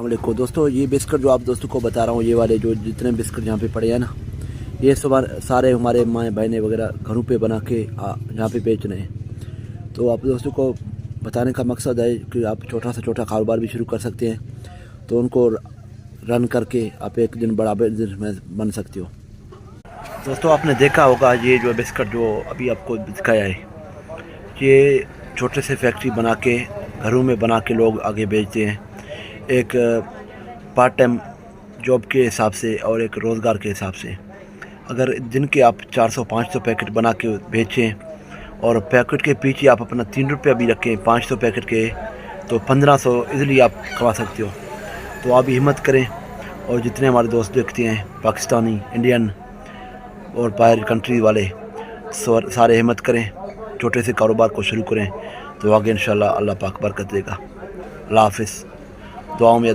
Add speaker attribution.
Speaker 1: अस्सलाम वालेकुम दोस्तों, ये बिस्किट जो आप दोस्तों को बता रहा हूँ, ये वाले जो जितने बिस्किट यहाँ पे पड़े हैं ना, ये सारे हमारे माँ बहनें वगैरह घरों पे बना के यहाँ पे बेच रहे हैं। तो आप दोस्तों को बताने का मकसद है कि आप छोटा से छोटा कारोबार भी शुरू कर सकते हैं, तो उनको रन करके आप एक दिन बड़ा बिजनेस बन सकते हो। दोस्तों आपने देखा होगा ये जो बिस्किट जो अभी आपको दिखाया है, ये छोटे से फैक्ट्री बना के घरों में बना के लोग आगे बेचते हैं, एक पार्ट टाइम जॉब के हिसाब से और एक रोज़गार के हिसाब से। अगर दिन के आप 400-500 पैकेट बना के बेचें और पैकेट के पीछे आप अपना 3 रुपया भी रखें 500 पैकेट के, तो 1500 इजीली आप कमा सकते हो। तो आप हिम्मत करें, और जितने हमारे दोस्त देखते हैं पाकिस्तानी, इंडियन और बाहर कंट्री वाले, सारे हिम्मत करें, छोटे से कारोबार को शुरू करें, तो आगे इंशाल्लाह अल्लाह पाक बरकत देगा। अल्लाह हाफ़िज़। दुआओं में